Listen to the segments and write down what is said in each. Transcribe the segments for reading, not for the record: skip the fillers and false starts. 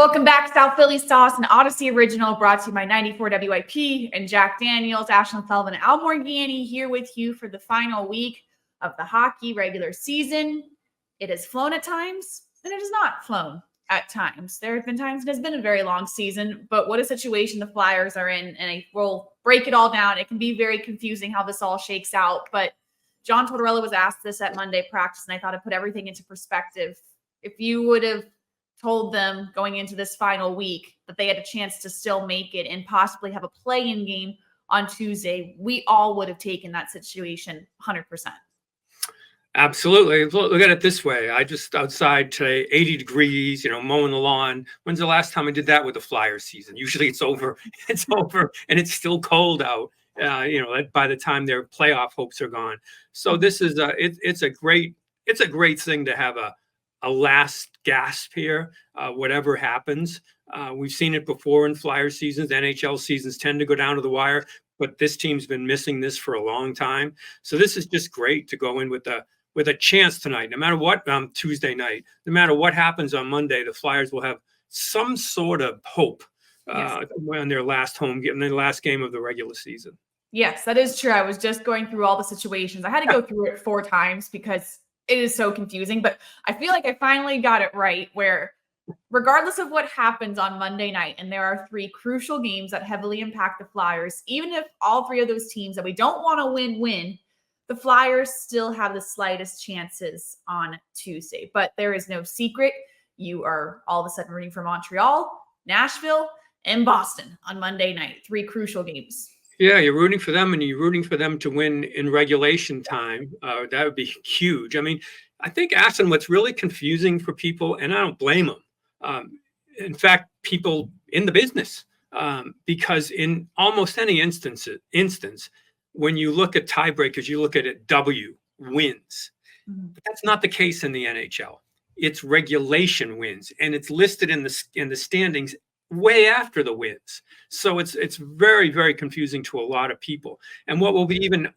Welcome back, South Philly Sauce, an Audacy original brought to you by 94 WIP and Jack Daniels, Ashlyn, Sullivan, and Al Morganti here with you for the final week of the hockey regular season. It has flown at times, and it has not flown at times. There have been times it has been a very long season, but what a situation the Flyers are in, and we'll break it all down. It can be very confusing how this all shakes out, but John Tortorella was asked this at Monday practice, and I thought it put everything into perspective. If you would have told them going into this final week that they had a chance to still make it and possibly have a play-in game on Tuesday, we all would have taken that situation 100%. Absolutely. Look at it this way. I just outside today, 80 degrees, mowing the lawn. When's the last time I did that with the Flyers season? Usually it's over, and it's still cold out, by the time their playoff hopes are gone. So this is it's a great thing to have a last gasp here, whatever happens. We've seen it before in Flyer seasons. NHL seasons tend to go down to the wire, but this team's been missing this for a long time. So this is just great to go in with a chance tonight. No matter what, Tuesday night, no matter what happens on Monday, the Flyers will have some sort of hope on their last home, getting the last game of the regular season. Yes, that is true. I was just going through all the situations. I had to go through it 4 times because it is so confusing, but I feel like I finally got it right where regardless of what happens on Monday night, and there are 3 crucial games that heavily impact the Flyers, even if all 3 of those teams that we don't want to win, the Flyers still have the slightest chances on Tuesday. But there is no secret. You are all of a sudden rooting for Montreal, Nashville, and Boston on Monday night. 3 crucial games. Yeah, you're rooting for them, and you're rooting for them to win in regulation time. That would be huge. I mean, I think, Ashlyn, what's really confusing for people, and I don't blame them, in fact, people in the business, because in almost any instance, when you look at tiebreakers, you look at it W, wins. But that's not the case in the NHL. It's regulation wins, and it's listed in the standings way after the wins. So it's very, very confusing to a lot of people. And what will be even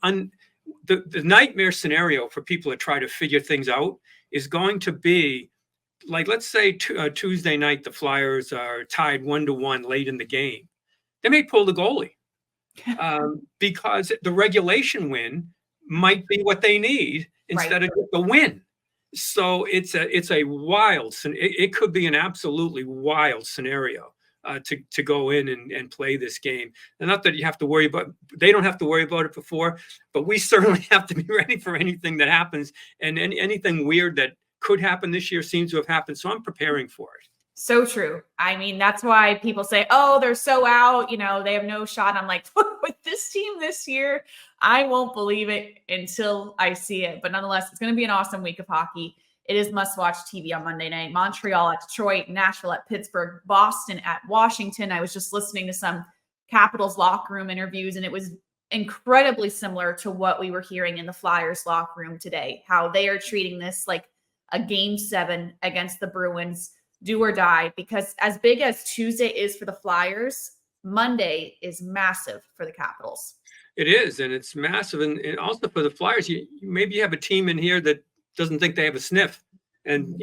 the nightmare scenario for people to try to figure things out is going to be, like, let's say Tuesday night, the Flyers are tied 1-1 late in the game. They may pull the goalie because the regulation win might be what they need instead of the win. So it's a wild, it could be an absolutely wild scenario to go in and play this game. And not that you have to worry about, they don't have to worry about it before, but we certainly have to be ready for anything that happens, and anything weird that could happen this year seems to have happened. So I'm preparing for it. So true. I mean, that's why people say, oh, they're so out, they have no shot. I'm like, with this team this year, I won't believe it until I see it. But nonetheless, it's going to be an awesome week of hockey. It is must-watch TV on Monday night. Montreal at Detroit, Nashville at Pittsburgh, Boston at Washington. I was just listening to some Capitals locker room interviews, and it was incredibly similar to what we were hearing in the Flyers locker room today, how they are treating this like a Game 7 against the Bruins, do or die, because as big as Tuesday is for the Flyers, Monday is massive for the Capitals. It is, and it's massive. And also for the Flyers, maybe you have a team in here that doesn't think they have a sniff, and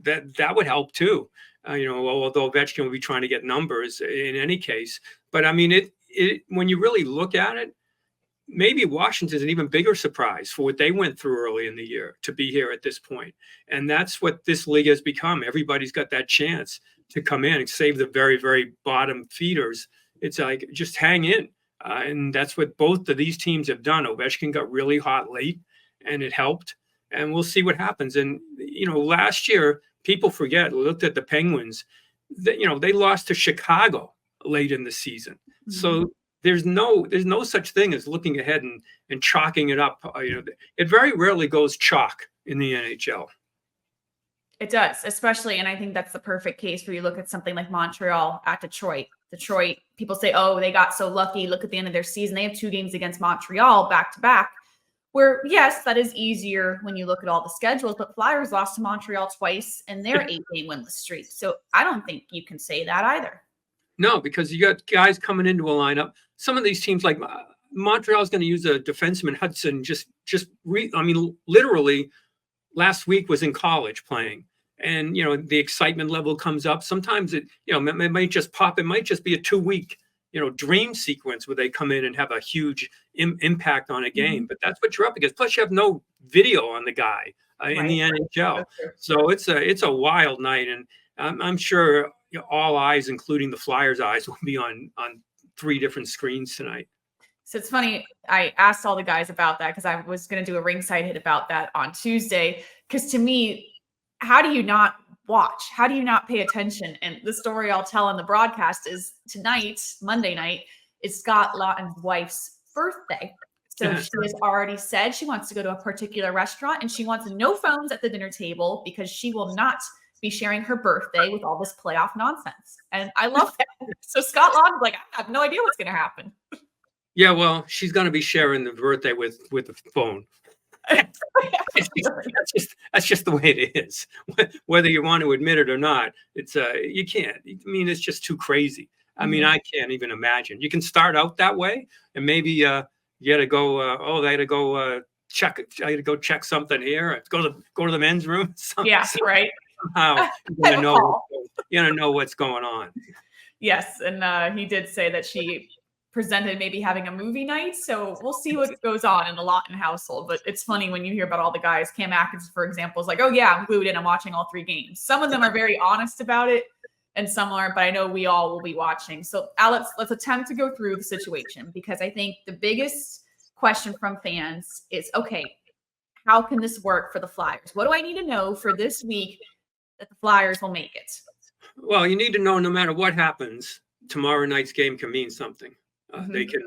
that would help too. Although Ovechkin will be trying to get numbers in any case, but I mean, it when you really look at it, maybe Washington's an even bigger surprise for what they went through early in the year to be here at this point. And that's what this league has become. Everybody's got that chance to come in and save the very, very bottom feeders. It's like, just hang in. And that's what both of these teams have done. Ovechkin got really hot late, and it helped. And we'll see what happens. And, last year, people looked at the Penguins, they lost to Chicago late in the season. Mm-hmm. So there's no such thing as looking ahead and chalking it up. It very rarely goes chalk in the NHL. It does, especially, and I think that's the perfect case where you look at something like Montreal at Detroit. Detroit, people say, oh, they got so lucky. Look at the end of their season. They have 2 games against Montreal back-to-back, where, yes, that is easier when you look at all the schedules, but Flyers lost to Montreal twice in their 8-game winless streak. So I don't think you can say that either. No, because you got guys coming into a lineup. Some of these teams, like Montreal's going to use a defenseman, Hudson, literally last week was in college playing. and the excitement level comes up. Sometimes it might just pop. It might just be a 2-week dream sequence where they come in and have a huge impact on a game. But that's what you're up against. Plus, you have no video on the guy in the NHL, so it's a wild night, and I'm sure all eyes, including the Flyers' eyes, will be on 3 different screens tonight. So it's funny, I asked all the guys about that because I was going to do a ringside hit about that on Tuesday. Because to me, how do you not watch? How do you not pay attention? And the story I'll tell on the broadcast is tonight, Monday night, is Scott Lawton's wife's birthday. So she has already said she wants to go to a particular restaurant and she wants no phones at the dinner table because she will not be sharing her birthday with all this playoff nonsense. And I love that. So Scott Lawton's like, I have no idea what's going to happen. Yeah, well, she's going to be sharing the birthday with the phone. That's just the way it is. Whether you want to admit it or not, it's you can't. I mean, it's just too crazy. I mean, I can't even imagine. You can start out that way, and maybe you got to go. I got to go check. I got to go check something here. Go to the men's room. Right. Somehow you're gonna know what's going on. Yes, and he did say that she presented maybe having a movie night. So we'll see what goes on in the Lawton household. But it's funny when you hear about all the guys. Cam Atkins, for example, is like, oh yeah, I'm glued in. I'm watching all 3 games. Some of them are very honest about it and some aren't, but I know we all will be watching. So Alex, let's attempt to go through the situation because I think the biggest question from fans is, okay, how can this work for the Flyers? What do I need to know for this week that the Flyers will make it? Well, you need to know no matter what happens, tomorrow night's game can mean something. They can,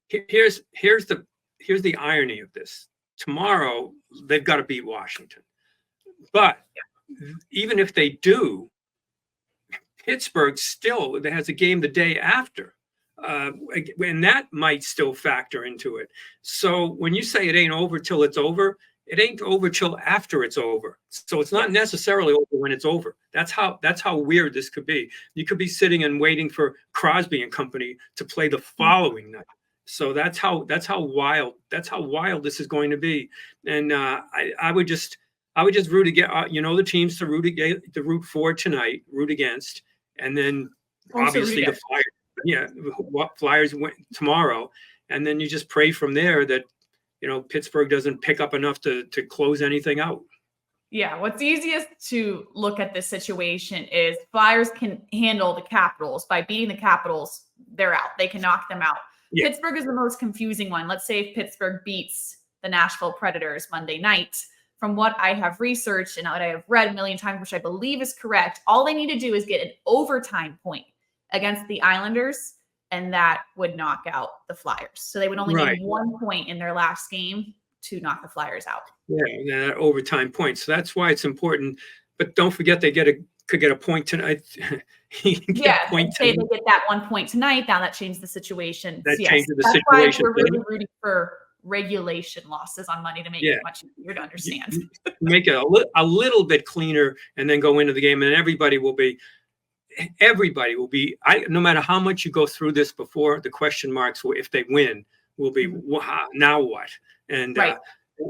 here's the irony of this. Tomorrow, they've got to beat Washington. But even if they do, Pittsburgh still has a game the day after. And that might still factor into it. So when you say it ain't over till it's over, it ain't over till after it's over. So it's not necessarily over when it's over. That's how weird this could be. You could be sitting and waiting for Crosby and company to play the following night. So that's how wild this is going to be. And I would just root against the teams to root for tonight, root against, and then obviously the Flyers. Yeah, what Flyers win tomorrow, and then you just pray from there that Pittsburgh doesn't pick up enough to close anything out. Yeah, what's easiest to look at this situation is Flyers can handle the Capitals. By beating the Capitals, they're out. They can knock them out. Yeah. Pittsburgh is the most confusing one. Let's say if Pittsburgh beats the Nashville Predators Monday night. From what I have researched and what I have read a million times, which I believe is correct, all they need to do is get an overtime point against the Islanders, and that would knock out the Flyers. So they would only need 1 point in their last game to knock the Flyers out. Yeah, that overtime point. So that's why it's important. But don't forget they could get a point tonight. Say they get that 1 point tonight. Now that changed the situation. That changes the situation. Why we're really rooting for regulation losses on Monday to make it much easier to understand. Make it a little bit cleaner, and then go into the game, and everybody will be. No matter how much you go through this before, the question marks if they win will be now what? And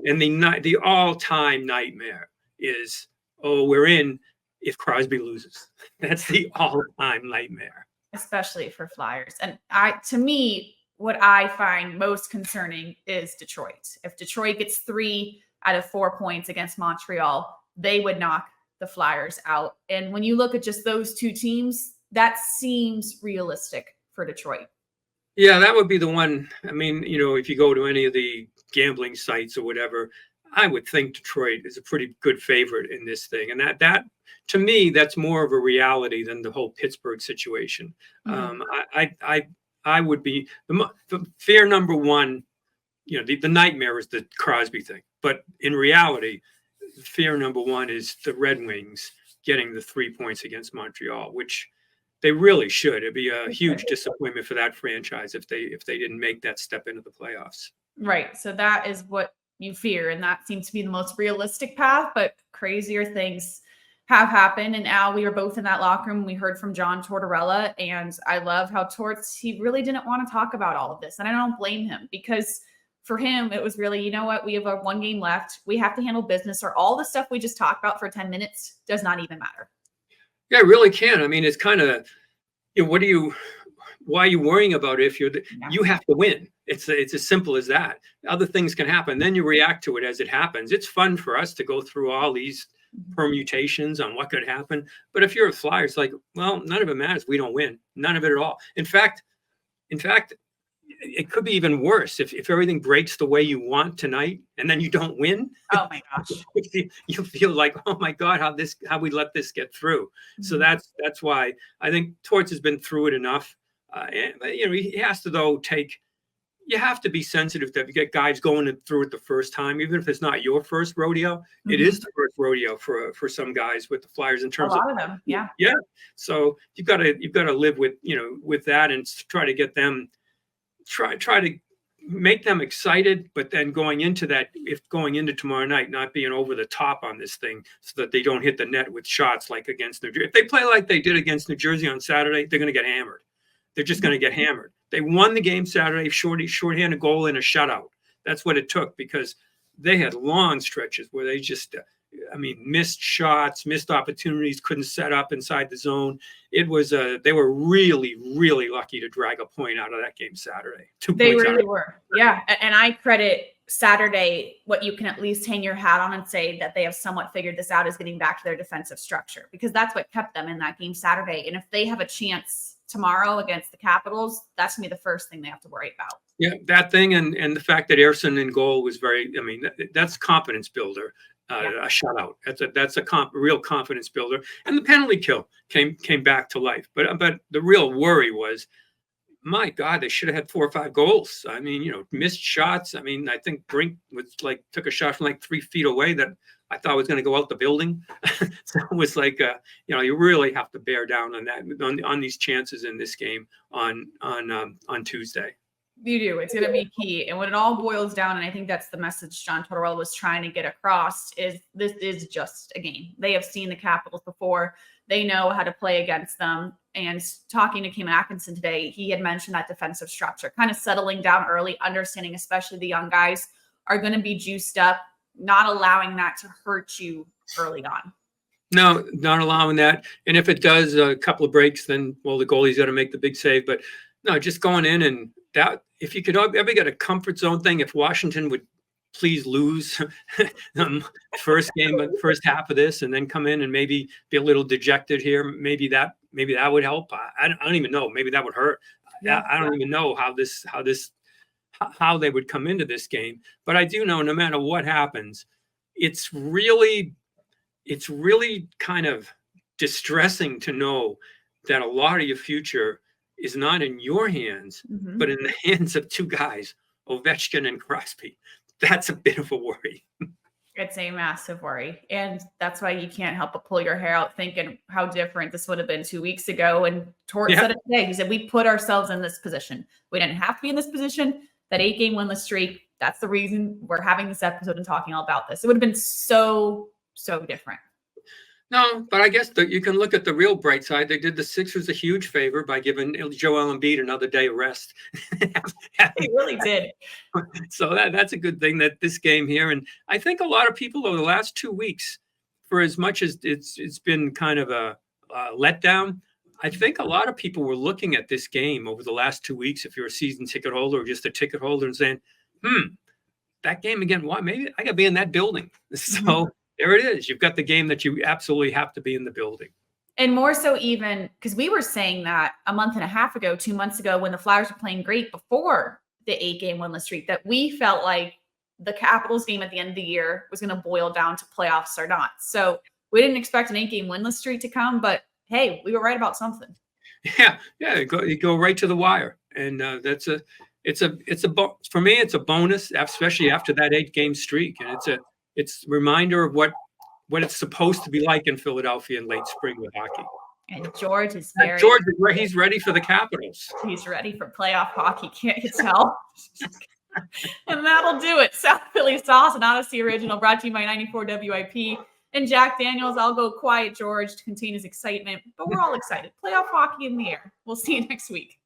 and the all-time nightmare is we're in if Crosby loses. That's the all-time nightmare, especially for Flyers. And to me, what I find most concerning is Detroit. If Detroit gets 3 out of 4 points against Montreal, they would knock the Flyers out. And when you look at just those 2 teams, that seems realistic for Detroit. Yeah, that would be the one. I mean, if you go to any of the gambling sites or whatever, I would think Detroit is a pretty good favorite in this thing. And that to me, that's more of a reality than the whole Pittsburgh situation. I would be the fear number one, the nightmare is the Crosby thing. But in reality, fear number one is the Red Wings getting the 3 points against Montreal, which they really should. It'd be a huge disappointment for that franchise if they didn't make that step into the playoffs. Right. So that is what you fear, and that seems to be the most realistic path. But crazier things have happened. And Al, we were both in that locker room. We heard from John Tortorella, and I love how he really didn't want to talk about all of this, and I don't blame him because for him, it was really, you know what? We have a 1 game left. We have to handle business, or all the stuff we just talked about for 10 minutes does not even matter. Yeah, it really can. I mean, it's kind of, why are you worrying about it if you have to win? It's as simple as that. Other things can happen. Then you react to it as it happens. It's fun for us to go through all these permutations on what could happen. But if you're a Flyer, it's like, well, none of it matters. We don't win. None of it at all. In fact, it could be even worse if everything breaks the way you want tonight and then you don't win. Oh my gosh. You feel like, oh my God, how we let this get through. So that's why I think Torts has been through it enough. He has to you have to be sensitive to get guys going through it the first time, even if it's not your first rodeo. It is the first rodeo for some guys with the Flyers in terms of them. Yeah. Yeah. So you've got to live with that and try to get them, try to make them excited, but then going into tomorrow night, not being over the top on this thing so that they don't hit the net with shots like against New Jersey. If they play like they did against New Jersey on Saturday, they're going to get hammered. They're just going to get hammered. They won the game Saturday, shorthanded goal in a shutout. That's what it took, because they had long stretches where they just, missed shots, missed opportunities, couldn't set up inside the zone. It was they were really, really lucky to drag a point out of that game Saturday. 2 points. They really were. Yeah. And I credit Saturday, what you can at least hang your hat on and say that they have somewhat figured this out, is getting back to their defensive structure, because that's what kept them in that game Saturday. And if they have a chance tomorrow against the Capitals, that's gonna be the first thing they have to worry about. Yeah, that thing, and the fact that Ersson in goal was that's confidence builder. A shutout. That's a real confidence builder. And the penalty kill came back to life. But the real worry was, my God, they should have had 4 or 5 goals. Missed shots. I think Brink took a shot from 3 feet away that I thought was going to go out the building. So it was you really have to bear down on that, on these chances in this game on Tuesday. You do. It's going to be key. And when it all boils down, and I think that's the message John Tortorella was trying to get across, is this is just a game. They have seen the Capitals before. They know how to play against them. And talking to Kim Atkinson today, he had mentioned that defensive structure, kind of settling down early, understanding especially the young guys are going to be juiced up, not allowing that to hurt you early on. No, not allowing that. And if it does a couple of breaks, then, well, the goalie's got to make the big save. But no, just going in, and that, if you could ever get a comfort zone thing, if Washington would please lose first half of this and then come in and maybe be a little dejected here, maybe that would help. I don't even know. Maybe that would hurt. Yeah. I don't even know how they would come into this game. But I do know, no matter what happens, it's really kind of distressing to know that a lot of your future is not in your hands, but in the hands of 2 guys, Ovechkin and Crosby. That's a bit of a worry. It's a massive worry. And that's why you can't help but pull your hair out thinking how different this would have been 2 weeks ago. And Tort said it today. He said, we put ourselves in this position. We didn't have to be in this position. That 8-game winless streak, that's the reason we're having this episode and talking all about this. It would have been so different. No, but I guess you can look at the real bright side. They did the Sixers a huge favor by giving Joel Embiid another day of rest. They really did. So that's a good thing, that this game here. And I think a lot of people over the last 2 weeks, for as much as it's been kind of a letdown, I think a lot of people were looking at this game over the last 2 weeks, if you're a season ticket holder or just a ticket holder, and saying, that game again, why? Maybe I got to be in that building. So there it is. You've got the game that you absolutely have to be in the building. And more so even because we were saying that a month and a half ago, 2 months ago, when the Flyers were playing great before the 8-game winless streak, that we felt like the Capitals game at the end of the year was going to boil down to playoffs or not. So we didn't expect an 8-game winless streak to come, but hey, we were right about something. Yeah. You go right to the wire. And for me, it's a bonus, especially after that 8-game streak. And it's a reminder of what it's supposed to be like in Philadelphia in late spring with hockey. And George is he's ready for the Capitals. He's ready for playoff hockey. Can't you tell? And that'll do it. South Philly Sauce, an Audacy original, brought to you by 94 WIP. And Jack Daniels. I'll go quiet George to contain his excitement, but we're all excited. Playoff hockey in the air. We'll see you next week.